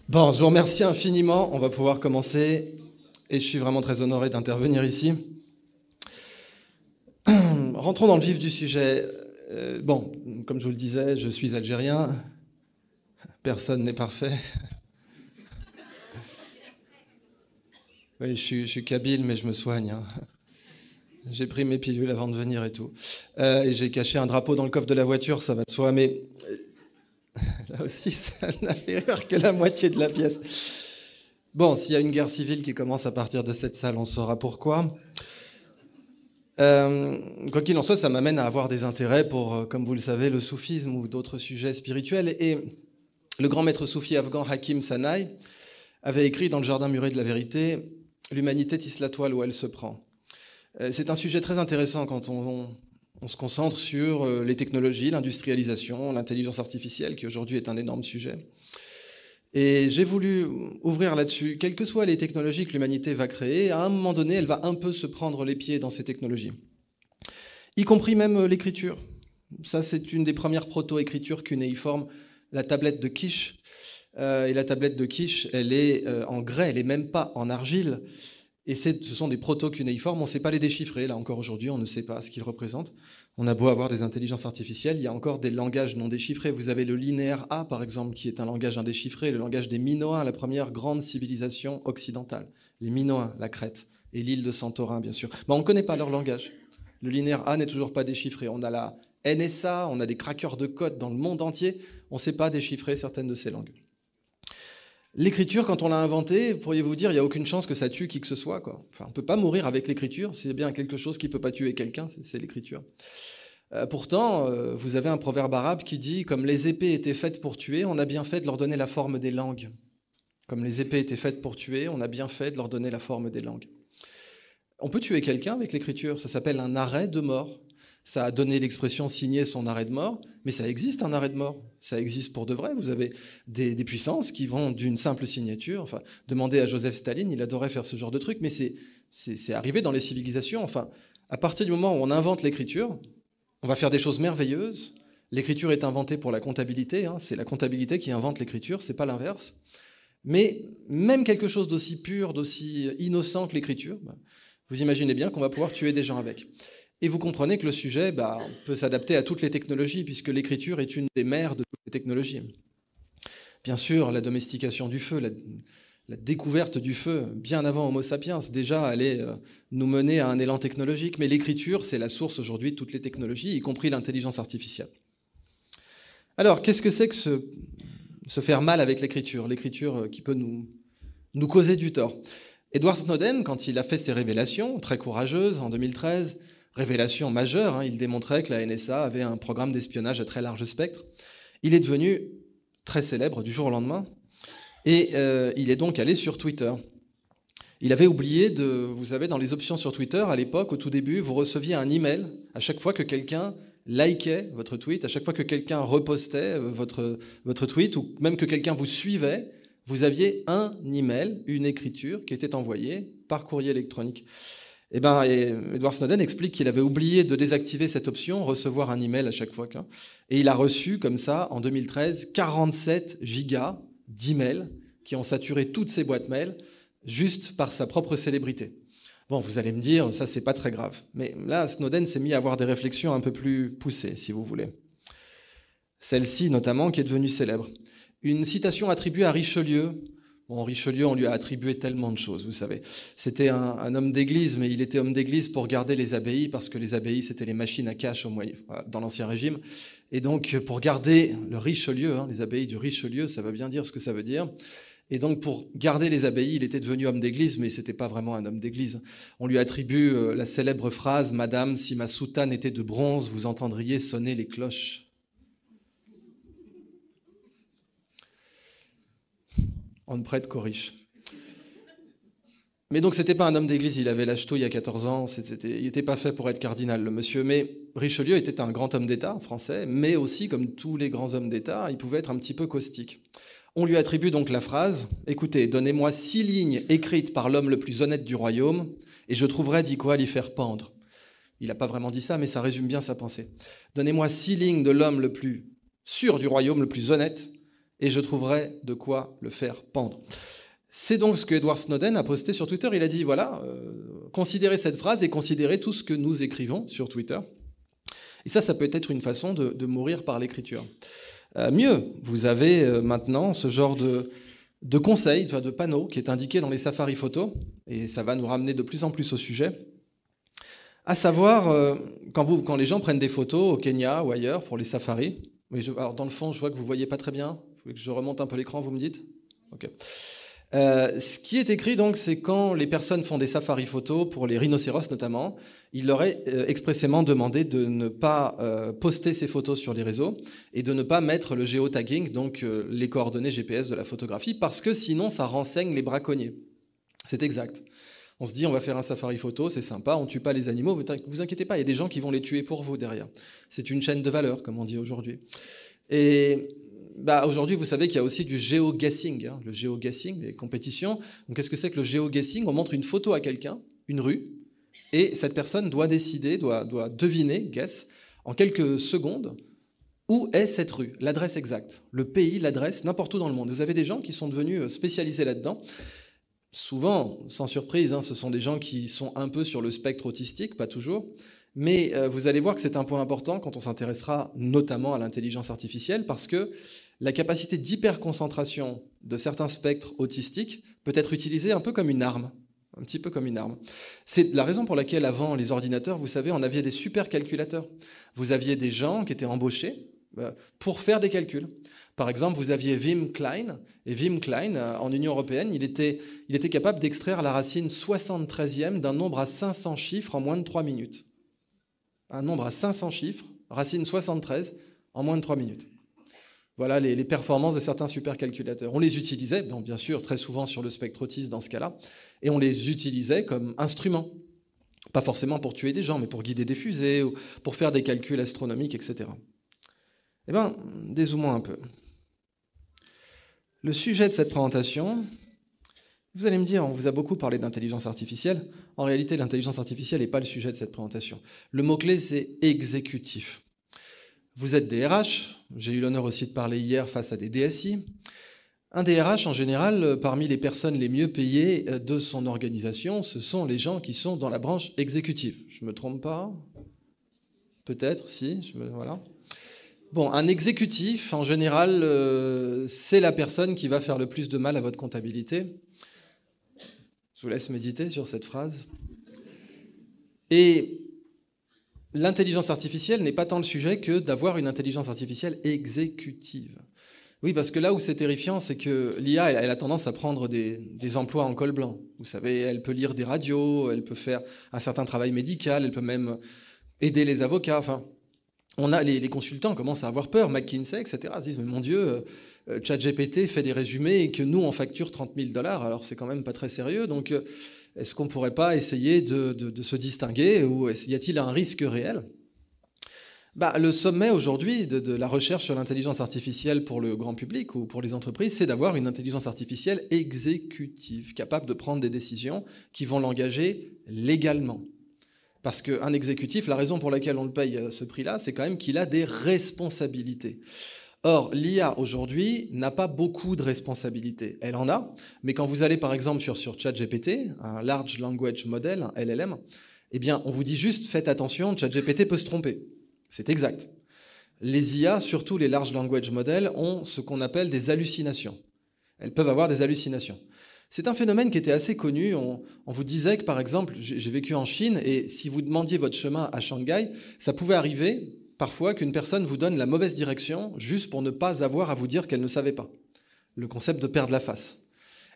Bon, je vous remercie infiniment. On va pouvoir commencer. Et je suis vraiment très honoré d'intervenir ici. Rentrons dans le vif du sujet. Bon, comme je vous le disais, je suis algérien. Personne n'est parfait. Oui, je suis kabyle, mais je me soigne. J'ai pris mes pilules avant de venir et tout. Et j'ai caché un drapeau dans le coffre de la voiture, ça va de soi. Mais là aussi, ça n'a fait rire que la moitié de la pièce. Bon, s'il y a une guerre civile qui commence à partir de cette salle, on saura pourquoi. Quoi qu'il en soit, ça m'amène à avoir des intérêts pour, comme vous le savez, le soufisme ou d'autres sujets spirituels. Et le grand maître soufi afghan Hakim Sanaï avait écrit dans le Jardin muré de la vérité « L'humanité tisse la toile où elle se prend ». C'est un sujet très intéressant quand on se concentre sur les technologies, l'industrialisation, l'intelligence artificielle, qui aujourd'hui est un énorme sujet. Et j'ai voulu ouvrir là-dessus. Quelles que soient les technologies que l'humanité va créer, à un moment donné, elle va un peu se prendre les pieds dans ces technologies. Y compris même l'écriture. Ça, c'est une des premières proto-écritures cunéiformes, la tablette de Kish. Et la tablette de Kish, elle est en grès, elle n'est même pas en argile. Et ce sont des proto-cunéiformes, on ne sait pas les déchiffrer. Là encore aujourd'hui, on ne sait pas ce qu'ils représentent. On a beau avoir des intelligences artificielles, il y a encore des langages non déchiffrés. Vous avez le linéaire A, par exemple, qui est un langage indéchiffré, le langage des Minoens, la première grande civilisation occidentale. Les Minoens, la Crète, et l'île de Santorin, bien sûr. Mais on ne connaît pas leur langage. Le linéaire A n'est toujours pas déchiffré. On a la NSA, on a des craqueurs de code dans le monde entier. On ne sait pas déchiffrer certaines de ces langues. L'écriture, quand on l'a inventée, pourriez-vous dire, il n'y a aucune chance que ça tue qui que ce soit, quoi. Enfin, on ne peut pas mourir avec l'écriture, c'est bien quelque chose qui ne peut pas tuer quelqu'un, c'est l'écriture. Pourtant, vous avez un proverbe arabe qui dit « Comme les épées étaient faites pour tuer, on a bien fait de leur donner la forme des langues. » Comme les épées étaient faites pour tuer, on a bien fait de leur donner la forme des langues. On peut tuer quelqu'un avec l'écriture, ça s'appelle un arrêt de mort. Ça a donné l'expression « signer son arrêt de mort », mais ça existe un arrêt de mort. Ça existe pour de vrai. Vous avez des puissances qui vont d'une simple signature. Enfin, demandez à Joseph Staline, il adorait faire ce genre de truc, mais c'est arrivé dans les civilisations. Enfin, à partir du moment où on invente l'écriture, on va faire des choses merveilleuses. L'écriture est inventée pour la comptabilité. C'est la comptabilité qui invente l'écriture, c'est pas l'inverse. Mais même quelque chose d'aussi pur, d'aussi innocent que l'écriture, vous imaginez bien qu'on va pouvoir tuer des gens avec. Et vous comprenez que le sujet peut s'adapter à toutes les technologies, puisque l'écriture est une des mères de toutes les technologies. Bien sûr, la domestication du feu, la découverte du feu, bien avant Homo sapiens, déjà allait nous mener à un élan technologique, mais l'écriture, c'est la source aujourd'hui de toutes les technologies, y compris l'intelligence artificielle. Alors, qu'est-ce que c'est que se faire mal avec l'écriture? L'écriture qui peut nous causer du tort. Edward Snowden, quand il a fait ses révélations, très courageuses, en 2013, révélation majeure, il démontrait que la NSA avait un programme d'espionnage à très large spectre. Il est devenu très célèbre du jour au lendemain et il est donc allé sur Twitter. Il avait oublié vous savez, dans les options sur Twitter, à l'époque, au tout début, vous receviez un email à chaque fois que quelqu'un likait votre tweet, à chaque fois que quelqu'un repostait votre tweet ou même que quelqu'un vous suivait, vous aviez un email, une écriture qui était envoyée par courrier électronique. Edward Snowden explique qu'il avait oublié de désactiver cette option, recevoir un email à chaque fois. Et il a reçu, comme ça, en 2013, 47 gigas d'emails qui ont saturé toutes ses boîtes mail, juste par sa propre célébrité. Bon, vous allez me dire, ça, c'est pas très grave. Mais là, Snowden s'est mis à avoir des réflexions un peu plus poussées, si vous voulez. Celle-ci, notamment, qui est devenue célèbre. Une citation attribuée à Richelieu. Bon, Richelieu, on lui a attribué tellement de choses, vous savez. C'était un homme d'église, mais il était homme d'église pour garder les abbayes, parce que les abbayes, c'était les machines à cash dans l'Ancien Régime. Et donc, pour garder le Richelieu, les abbayes du Richelieu, ça veut bien dire ce que ça veut dire. Et donc, pour garder les abbayes, il était devenu homme d'église, mais c'était pas vraiment un homme d'église. On lui attribue la célèbre phrase « Madame, si ma soutane était de bronze, vous entendriez sonner les cloches ». On ne prête qu'aux riches. Mais donc, c'était pas un homme d'église, il avait la ch'touille à 14 ans, il n'était pas fait pour être cardinal, le monsieur. Mais Richelieu était un grand homme d'État français, mais aussi, comme tous les grands hommes d'État, il pouvait être un petit peu caustique. On lui attribue donc la phrase « Écoutez, donnez-moi 6 lignes écrites par l'homme le plus honnête du royaume, et je trouverai d'y quoi l'y faire pendre. » Il n'a pas vraiment dit ça, mais ça résume bien sa pensée. « Donnez-moi 6 lignes de l'homme le plus sûr du royaume, le plus honnête, et je trouverai de quoi le faire pendre. C'est donc ce que Edward Snowden a posté sur Twitter. Il a dit, voilà, considérez cette phrase et considérez tout ce que nous écrivons sur Twitter. Et ça peut être une façon de mourir par l'écriture. Mieux, vous avez maintenant ce genre de conseils, de panneaux qui est indiqué dans les Safari photos, et ça va nous ramener de plus en plus au sujet. À savoir, quand les gens prennent des photos au Kenya ou ailleurs pour les safaris, alors dans le fond, je vois que vous ne voyez pas très bien, vous voulez que je remonte un peu l'écran, vous me dites ? Ok. Ce qui est écrit, donc, c'est quand les personnes font des safaris photos, pour les rhinocéros notamment, il leur est expressément demandé de ne pas poster ces photos sur les réseaux et de ne pas mettre le géotagging, donc les coordonnées GPS de la photographie, parce que sinon ça renseigne les braconniers. C'est exact. On se dit, on va faire un safari photo, c'est sympa, on ne tue pas les animaux, vous inquiétez pas, il y a des gens qui vont les tuer pour vous derrière. C'est une chaîne de valeur, comme on dit aujourd'hui. Et aujourd'hui, vous savez qu'il y a aussi du géoguessing, le géoguessing, les compétitions. Donc, qu'est-ce que c'est que le géoguessing ? On montre une photo à quelqu'un, une rue, et cette personne doit décider, doit deviner, guess, en quelques secondes, où est cette rue, l'adresse exacte, le pays, l'adresse, n'importe où dans le monde. Vous avez des gens qui sont devenus spécialisés là-dedans. Souvent, sans surprise, ce sont des gens qui sont un peu sur le spectre autistique, pas toujours, mais vous allez voir que c'est un point important quand on s'intéressera notamment à l'intelligence artificielle, parce que la capacité d'hyperconcentration de certains spectres autistiques peut être utilisée un peu comme une arme, un petit peu comme une arme. C'est la raison pour laquelle avant les ordinateurs, vous savez, on avait des supercalculateurs. Vous aviez des gens qui étaient embauchés pour faire des calculs. Par exemple, vous aviez Wim Klein, et Wim Klein, en Union européenne, il était capable d'extraire la racine 73e d'un nombre à 500 chiffres en moins de 3 minutes. Un nombre à 500 chiffres, racine 73, en moins de 3 minutes. Voilà les performances de certains supercalculateurs. On les utilisait, bien sûr, très souvent sur le spectre autiste dans ce cas-là, et on les utilisait comme instruments. Pas forcément pour tuer des gens, mais pour guider des fusées, ou pour faire des calculs astronomiques, etc. Eh bien, dézoomons un peu. Le sujet de cette présentation, vous allez me dire, on vous a beaucoup parlé d'intelligence artificielle. En réalité, l'intelligence artificielle n'est pas le sujet de cette présentation. Le mot-clé, c'est exécutif. Vous êtes DRH, j'ai eu l'honneur aussi de parler hier face à des DSI. Un DRH, en général, parmi les personnes les mieux payées de son organisation, ce sont les gens qui sont dans la branche exécutive. Je ne me trompe pas ? Peut-être, si, voilà. Bon, un exécutif, en général, c'est la personne qui va faire le plus de mal à votre comptabilité. Je vous laisse méditer sur cette phrase. Et l'intelligence artificielle n'est pas tant le sujet que d'avoir une intelligence artificielle exécutive. Oui, parce que là où c'est terrifiant, c'est que l'IA, elle a tendance à prendre des emplois en col blanc. Vous savez, elle peut lire des radios, elle peut faire un certain travail médical, elle peut même aider les avocats, enfin... Les consultants commencent à avoir peur, McKinsey, etc. Ils se disent, mais mon Dieu, ChatGPT fait des résumés et que nous, on facture 30 000 $, alors c'est quand même pas très sérieux. Donc, est-ce qu'on ne pourrait pas essayer de se distinguer ou y a-t-il un risque réel ? Le sommet aujourd'hui de la recherche sur l'intelligence artificielle pour le grand public ou pour les entreprises, c'est d'avoir une intelligence artificielle exécutive, capable de prendre des décisions qui vont l'engager légalement. Parce qu'un exécutif, la raison pour laquelle on le paye ce prix-là, c'est quand même qu'il a des responsabilités. Or, l'IA aujourd'hui n'a pas beaucoup de responsabilités. Elle en a, mais quand vous allez par exemple sur ChatGPT, un Large Language Model, un LLM, eh bien, on vous dit juste, faites attention, ChatGPT peut se tromper. C'est exact. Les IA, surtout les Large Language Models, ont ce qu'on appelle des hallucinations. Elles peuvent avoir des hallucinations. C'est un phénomène qui était assez connu. On vous disait que, par exemple, j'ai vécu en Chine, et si vous demandiez votre chemin à Shanghai, ça pouvait arriver parfois qu'une personne vous donne la mauvaise direction juste pour ne pas avoir à vous dire qu'elle ne savait pas. Le concept de perdre la face.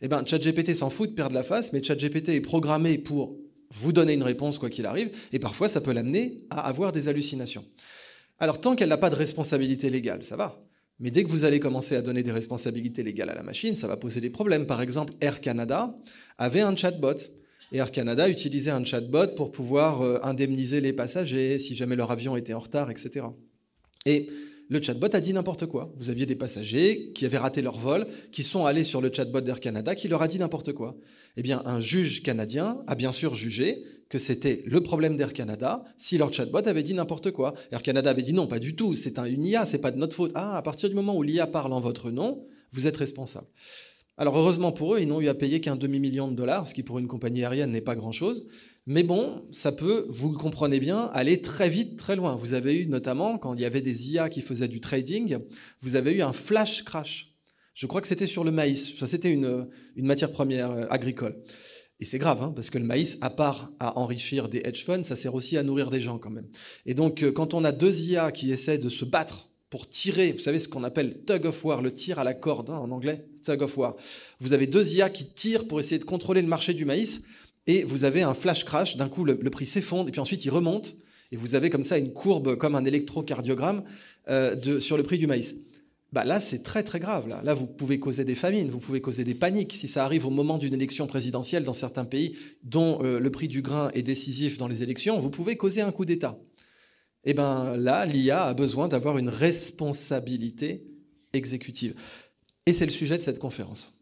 Eh bien, ChatGPT s'en fout de perdre la face, mais ChatGPT est programmé pour vous donner une réponse quoi qu'il arrive, et parfois ça peut l'amener à avoir des hallucinations. Alors, tant qu'elle n'a pas de responsabilité légale, ça va. Mais dès que vous allez commencer à donner des responsabilités légales à la machine, ça va poser des problèmes. Par exemple, Air Canada avait un chatbot. Et Air Canada utilisait un chatbot pour pouvoir indemniser les passagers si jamais leur avion était en retard, etc. Et Le chatbot a dit n'importe quoi. Vous aviez des passagers qui avaient raté leur vol, qui sont allés sur le chatbot d'Air Canada, qui leur a dit n'importe quoi. Eh bien, un juge canadien a bien sûr jugé que c'était le problème d'Air Canada si leur chatbot avait dit n'importe quoi. Air Canada avait dit non, pas du tout, c'est une IA, c'est pas de notre faute. Ah, à partir du moment où l'IA parle en votre nom, vous êtes responsable. Alors heureusement pour eux, ils n'ont eu à payer qu'un demi-million de dollars, ce qui pour une compagnie aérienne n'est pas grand-chose. Mais bon, ça peut, vous le comprenez bien, aller très vite, très loin. Vous avez eu notamment, quand il y avait des IA qui faisaient du trading, vous avez eu un flash crash. Je crois que c'était sur le maïs. Ça, c'était une matière première agricole. Et c'est grave, hein, parce que le maïs, à part à enrichir des hedge funds, ça sert aussi à nourrir des gens quand même. Et donc, quand on a deux IA qui essaient de se battre pour tirer, vous savez ce qu'on appelle tug of war, le tir à la corde, hein, en anglais, tug of war. Vous avez deux IA qui tirent pour essayer de contrôler le marché du maïs, et vous avez un flash crash, d'un coup le prix s'effondre, et puis ensuite il remonte, et vous avez comme ça une courbe, comme un électrocardiogramme, sur le prix du maïs. Bah là, c'est très très grave. Là, vous pouvez causer des famines, vous pouvez causer des paniques. Si ça arrive au moment d'une élection présidentielle dans certains pays dont le prix du grain est décisif dans les élections, vous pouvez causer un coup d'État. Et bien là, l'IA a besoin d'avoir une responsabilité exécutive. Et c'est le sujet de cette conférence.